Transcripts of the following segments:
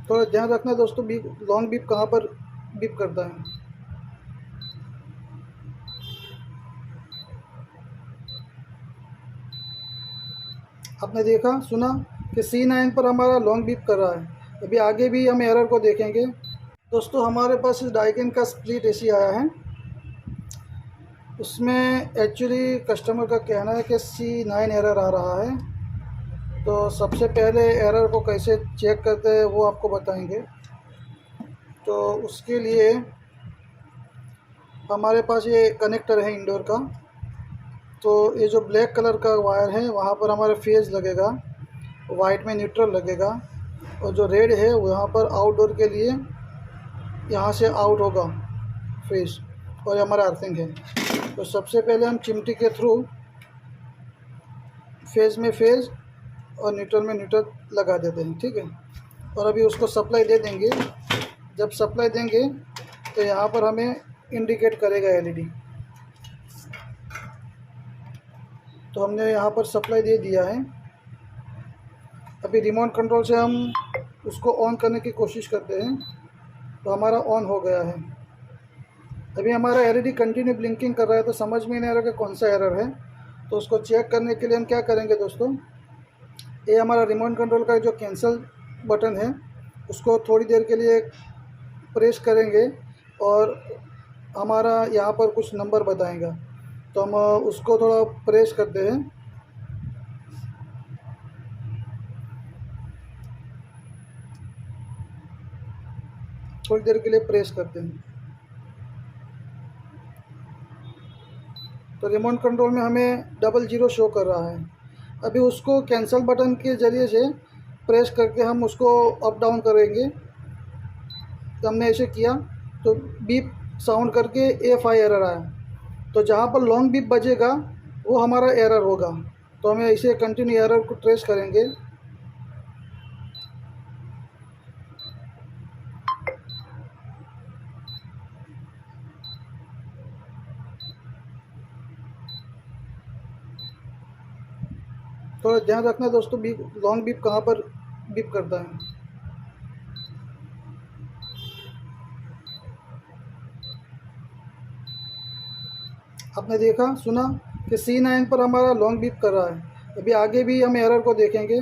थोड़ा ध्यान रखना दोस्तों, बीप लॉन्ग बीप कहाँ पर बीप करता है। आपने देखा सुना कि C9 पर हमारा लॉन्ग बीप कर रहा है। अभी आगे भी हम एरर को देखेंगे। दोस्तों हमारे पास इस डाइकिन का स्प्लिट एसी आया है। उसमें एक्चुअली कस्टमर का कहना है कि C9 एरर आ रहा है। तो सबसे पहले एरर को कैसे चेक करते हैं वो आपको बताएंगे। तो उसके लिए हमारे पास ये कनेक्टर है इंडोर का। तो ये जो ब्लैक कलर का वायर है वहाँ पर हमारा फेज लगेगा, वाइट में न्यूट्रल लगेगा, और जो रेड है वो यहाँ पर आउटडोर के लिए यहाँ से आउट होगा फेज, और ये हमारा अर्थिंग है। तो सबसे पहले हम चिमटी के थ्रू फेज में फेज और न्यूट्रल में न्यूट्रल लगा देते हैं, ठीक है। और अभी उसको सप्लाई दे देंगे। जब सप्लाई देंगे तो यहाँ पर हमें इंडिकेट करेगा एलईडी। तो हमने यहाँ पर सप्लाई दे दिया है। अभी रिमोट कंट्रोल से हम उसको ऑन करने की कोशिश करते हैं, तो हमारा ऑन हो गया है। अभी हमारा एलईडी कंटिन्यू ब्लिंकिंग कर रहा है, तो समझ में नहीं आ रहा कि कौन सा एरर है। तो उसको चेक करने के लिए हम क्या करेंगे दोस्तों, ये हमारा रिमोट कंट्रोल का जो कैंसिल बटन है उसको थोड़ी देर के लिए प्रेस करेंगे और हमारा यहाँ पर कुछ नंबर बताएगा। तो हम उसको थोड़ा प्रेस करते हैं। थोड़ी देर के लिए प्रेस करते हैं। तो रिमोट कंट्रोल में हमें 00 शो कर रहा है। अभी उसको कैंसिल बटन के ज़रिए से प्रेस करके हम उसको अप डाउन करेंगे। तो हमने ऐसे किया तो बीप साउंड करके A5 एरर आया। तो जहाँ पर लॉन्ग बीप बजेगा वो हमारा एरर होगा। तो हमें इसे कंटिन्यू एरर को ट्रेस करेंगे। थोड़ा ध्यान रखना दोस्तों, बीप लॉन्ग बीप कहाँ पर बीप करता है। आपने देखा सुना कि C9 पर हमारा लॉन्ग बीप कर रहा है। अभी आगे भी हम एरर को देखेंगे।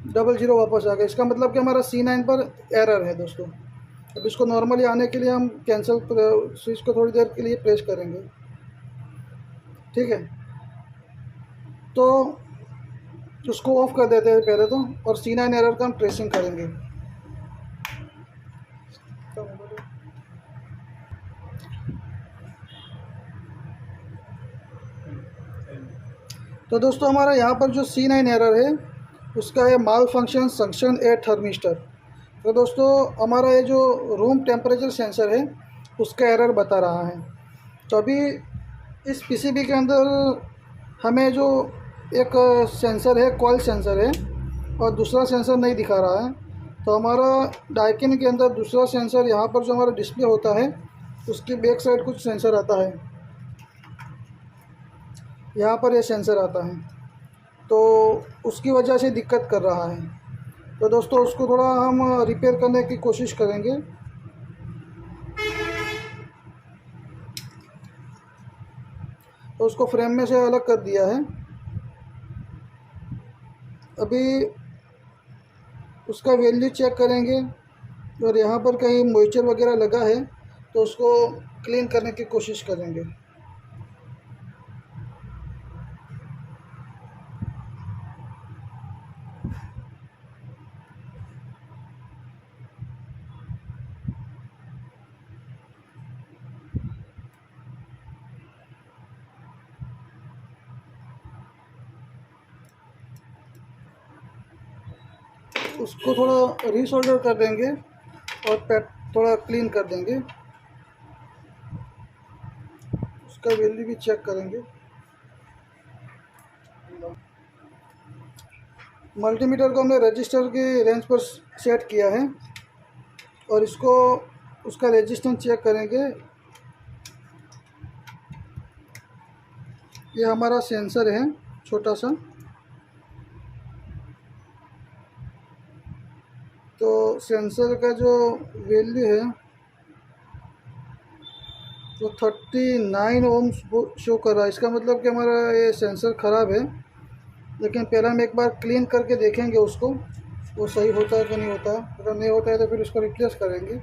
डबल जीरो वापस आ गया। इसका मतलब कि हमारा C9 पर एरर है दोस्तों। अब इसको नॉर्मली आने के लिए हम कैंसिल स्विच को थोड़ी देर के लिए प्रेस करेंगे, ठीक है। तो उसको ऑफ कर देते हैं पहले तो, और C9 एरर का हम ट्रेसिंग करेंगे। तो दोस्तों हमारा यहाँ पर जो C9 एरर है उसका है माल फंक्शन सक्शन एयर थर्मिस्टर। तो दोस्तों हमारा ये जो रूम टेम्परेचर सेंसर है उसका एरर बता रहा है। तो अभी इस पीसीबी के अंदर हमें जो एक सेंसर है, कॉइल सेंसर है, और दूसरा सेंसर नहीं दिखा रहा है। तो हमारा डाइकिन के अंदर दूसरा सेंसर यहाँ पर जो हमारा डिस्प्ले होता है उसकी बैक साइड कुछ सेंसर आता है। यहाँ पर ये सेंसर आता है, तो उसकी वजह से दिक्कत कर रहा है। तो दोस्तों उसको थोड़ा हम रिपेयर करने की कोशिश करेंगे। तो उसको फ्रेम में से अलग कर दिया है। अभी उसका वैल्यू चेक करेंगे, और यहाँ पर कहीं मॉइस्चर वगैरह लगा है तो उसको क्लीन करने की कोशिश करेंगे। उसको थोड़ा रीसोल्डर कर देंगे और पैड थोड़ा क्लीन कर देंगे। उसका वैल्यू भी चेक करेंगे। मल्टीमीटर को हमने रजिस्टर की रेंज पर सेट किया है। और इसको उसका रेजिस्टेंस चेक करेंगे। ये हमारा सेंसर है छोटा सा, तो सेंसर का जो वैल्यू है वो 39 ओम्स शो कर रहा है। इसका मतलब कि हमारा ये सेंसर ख़राब है, लेकिन पहले हम एक बार क्लीन करके देखेंगे उसको, वो सही होता है कि नहीं होता है। अगर नहीं होता है तो फिर उसको रिप्लेस करेंगे।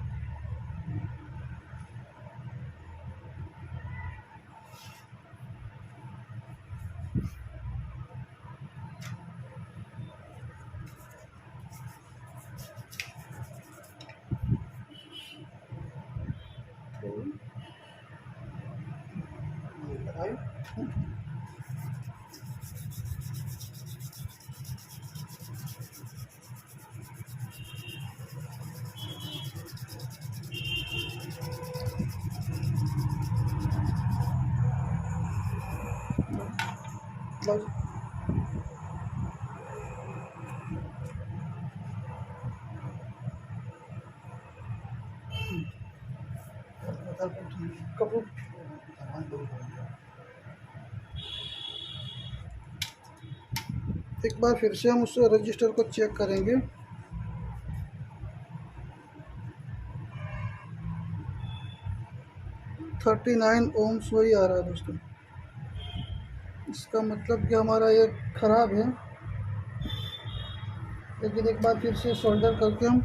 बस कपूर एक बार फिर से हम उस रजिस्टर को चेक करेंगे। थर्टी नाइन ओम्स वही आ रहा है दोस्तों। इसका मतलब कि हमारा ये ख़राब है, लेकिन एक बार फिर से सोल्डर करके हम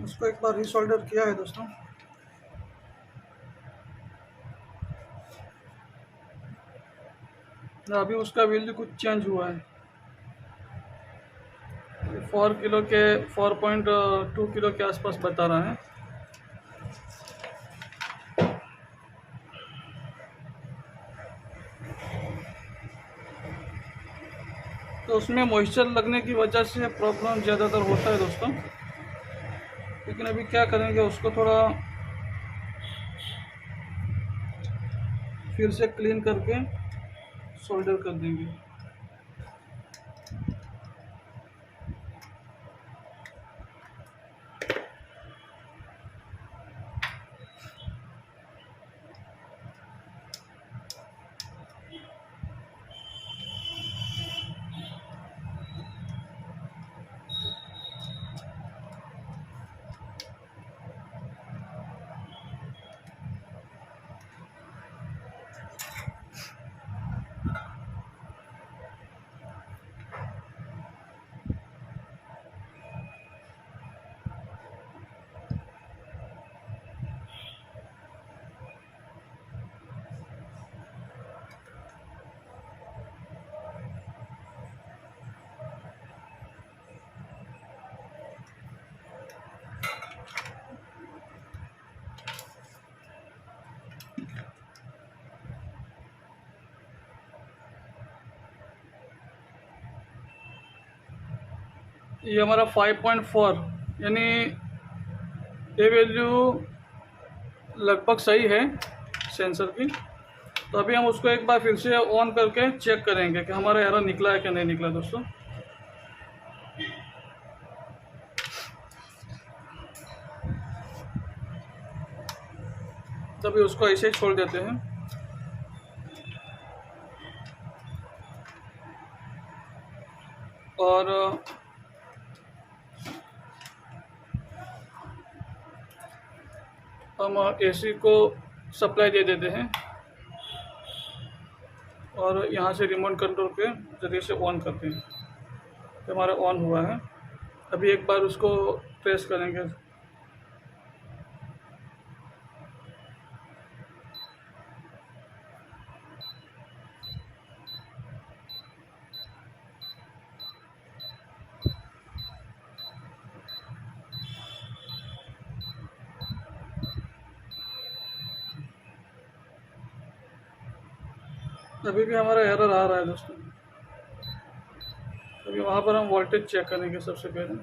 उसको एक बार रीसोल्डर किया है दोस्तों। अभी उसका वैल्यू कुछ चेंज हुआ है, 4 किलो के 4.2 किलो के आसपास बता रहा है। तो उसमें मॉइस्चर लगने की वजह से प्रॉब्लम ज़्यादातर होता है दोस्तों, लेकिन अभी क्या करेंगे, उसको थोड़ा फिर से क्लीन करके सोल्डर कर देंगे। ये हमारा 5.4 यानी ये वैल्यू लगभग सही है सेंसर की। तो अभी हम उसको एक बार फिर से ऑन करके चेक करेंगे कि हमारा एरर निकला है कि नहीं निकला दोस्तों। तभी उसको ऐसे ही छोड़ देते हैं। और हम एसी को सप्लाई दे देते हैं और यहाँ से रिमोट कंट्रोल के जरिए से ऑन करते हैं। तो हमारा ऑन हुआ है। अभी एक बार उसको ट्रेस करेंगे। अभी भी हमारा एरर आ रहा है दोस्तों। अभी वहाँ पर हम वोल्टेज चेक करेंगे सबसे पहले।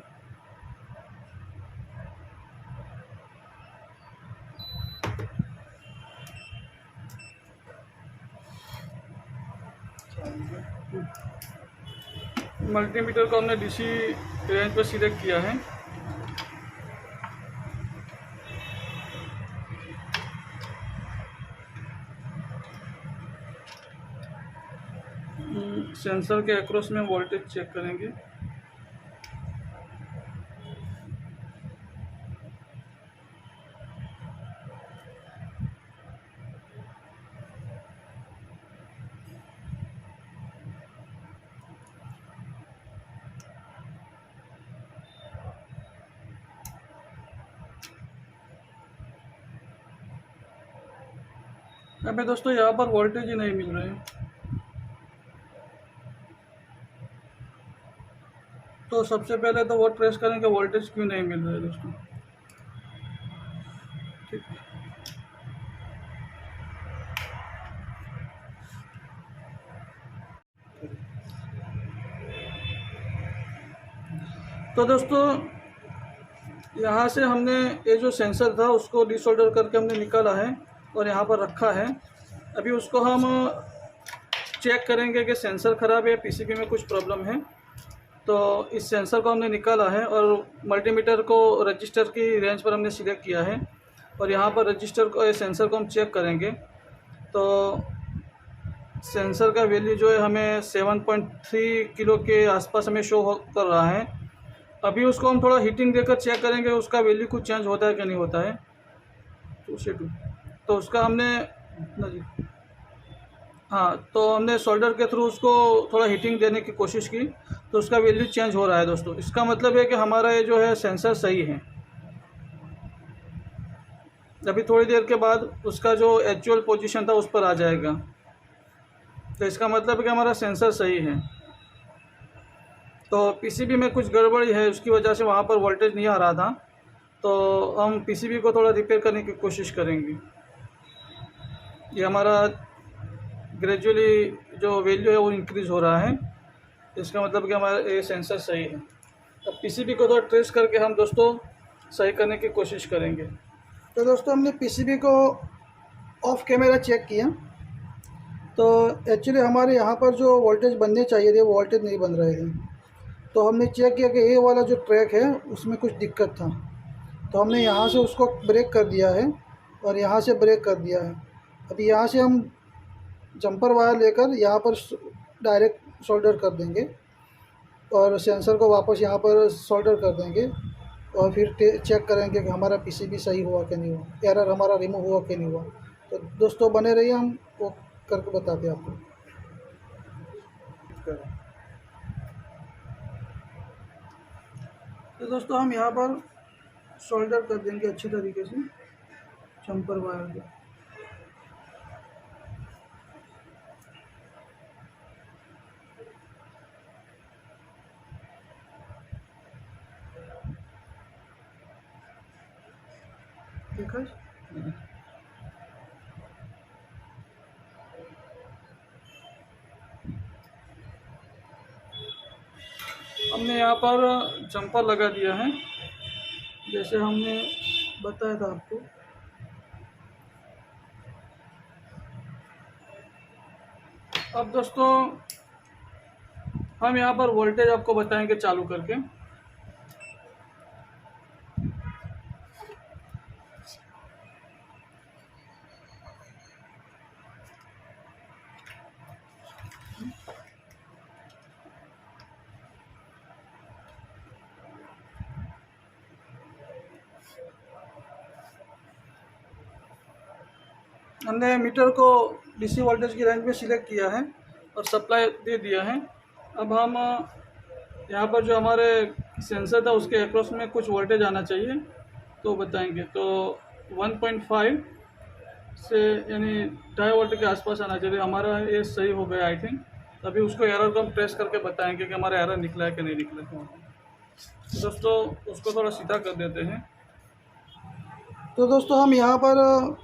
मल्टीमीटर को हमने डीसी रेंज पर सिलेक्ट किया है। सेंसर के अक्रॉस में वोल्टेज चेक करेंगे। अबे दोस्तों यहाँ पर वोल्टेज ही नहीं मिल रहे हैं, तो सबसे पहले तो वो ट्रेस करेंगे वोल्टेज क्यों नहीं मिल रहा है दोस्तों। ठीक, तो दोस्तों यहाँ से हमने ये जो सेंसर था उसको डिसोल्डर करके हमने निकाला है और यहाँ पर रखा है। अभी उसको हम चेक करेंगे कि सेंसर ख़राब है या पीसीबी में कुछ प्रॉब्लम है। तो इस सेंसर को हमने निकाला है और मल्टीमीटर को रजिस्टर की रेंज पर हमने सिलेक्ट किया है और यहाँ पर रजिस्टर को सेंसर को हम चेक करेंगे। तो सेंसर का वैल्यू जो है हमें 7.3 किलो के आसपास हमें शो कर रहा है। अभी उसको हम थोड़ा हीटिंग देकर चेक करेंगे उसका वैल्यू कुछ चेंज होता है कि नहीं होता है। 2 से 2 तो उसका हमने हाँ, तो हमने सोल्डर के थ्रू उसको थोड़ा हीटिंग देने की कोशिश की तो उसका वैल्यू चेंज हो रहा है दोस्तों। इसका मतलब है कि हमारा ये जो है सेंसर सही है। अभी थोड़ी देर के बाद उसका जो एक्चुअल पोजीशन था उस पर आ जाएगा, तो इसका मतलब है कि हमारा सेंसर सही है। तो पीसीबी में कुछ गड़बड़ी है, उसकी वजह से वहाँ पर वोल्टेज नहीं आ रहा था। तो हम पीसीबी को थोड़ा रिपेयर करने की कोशिश करेंगे। ये हमारा ग्रेजुअली जो वैल्यू है वो इंक्रीज़ हो रहा है, इसका मतलब कि हमारा ये सेंसर सही है। अब पीसीबी को थोड़ा ट्रेस करके हम दोस्तों सही करने की कोशिश करेंगे। तो दोस्तों हमने पीसीबी को ऑफ कैमरा चेक किया, तो एक्चुअली हमारे यहाँ पर जो वोल्टेज बनने चाहिए थे वो वोल्टेज नहीं बन रहे थे। तो हमने चेक किया कि ये वाला जो ट्रैक है उसमें कुछ दिक्कत था, तो हमने यहाँ से उसको ब्रेक कर दिया है और यहाँ से ब्रेक कर दिया है। अभी यहाँ से हम जंपर वायर लेकर यहाँ पर डायरेक्ट सोल्डर कर देंगे और सेंसर को वापस यहाँ पर सोल्डर कर देंगे और फिर चेक करेंगे कि हमारा पीसीबी सही हुआ कि नहीं हुआ, एरर हमारा रिमूव हुआ कि नहीं हुआ। तो दोस्तों बने रहिए, हम वो करके बताते हैं आपको। तो दोस्तों हम यहाँ पर सोल्डर कर देंगे अच्छी तरीके से जंपर वायर को। देखा हमने यहाँ पर जंपर लगा दिया है जैसे हमने बताया था आपको। अब दोस्तों हम यहाँ पर वोल्टेज आपको बताएंगे चालू करके। हमने मीटर को डीसी वोल्टेज की रेंज में सिलेक्ट किया है और सप्लाई दे दिया है। अब हम यहाँ पर जो हमारे सेंसर था उसके अक्रॉस में कुछ वोल्टेज आना चाहिए, तो बताएंगे। तो 1.5 से यानी 2.5 वोल्ट के आसपास आना चाहिए। हमारा ये सही हो गया आई थिंक। अभी उसको एरर को हम ट्रेस करके बताएंगे कि हमारा एरर निकला है कि नहीं निकला है। तो दोस्तों उसको थोड़ा सीधा कर देते हैं। तो दोस्तों हम यहाँ पर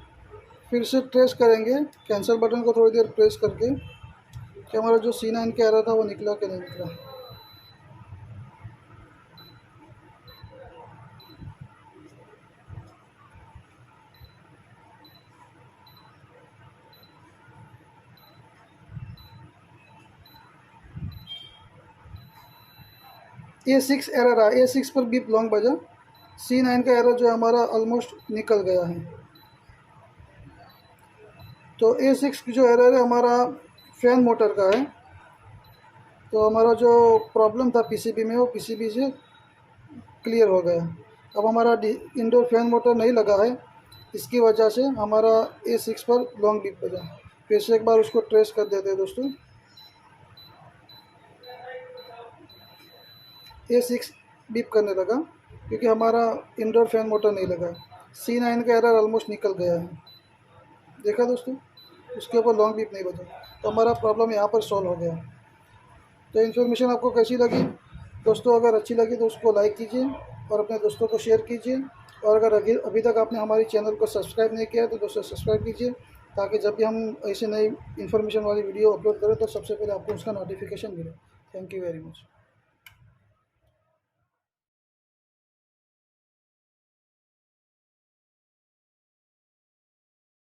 फिर से ट्रेस करेंगे, कैंसिल बटन को थोड़ी देर प्रेस करके, कि हमारा जो C9 का एरर था वो निकला कि नहीं निकला। A6 एरर आया, A6 पर बीप लॉन्ग बजा। C9 का एरर जो है हमारा ऑलमोस्ट निकल गया है। तो A6 की जो एरर है हमारा फैन मोटर का है। तो हमारा जो प्रॉब्लम था पीसीबी में वो पीसीबी से क्लियर हो गया। अब हमारा इंडोर फैन मोटर नहीं लगा है, इसकी वजह से हमारा A6 पर लॉन्ग बीप बजा। फिर से एक बार उसको ट्रेस कर देते हैं दोस्तों। A6 बीप करने लगा क्योंकि हमारा इंडोर फैन मोटर नहीं लगा। C9 का एरर ऑलमोस्ट निकल गया है, देखा दोस्तों, उसके ऊपर लॉन्ग बीप नहीं बजा। तो हमारा प्रॉब्लम यहाँ पर सॉल्व हो गया। तो इन्फॉर्मेशन आपको कैसी लगी दोस्तों? अगर अच्छी लगी तो उसको लाइक कीजिए और अपने दोस्तों को शेयर कीजिए। और अगर अभी तक आपने हमारी चैनल को सब्सक्राइब नहीं किया तो दोस्तों सब्सक्राइब कीजिए, ताकि जब भी हम ऐसे नई इन्फॉर्मेशन वाली वीडियो अपलोड करें तो सबसे पहले आपको उसका नोटिफिकेशन मिले। Thank you very much.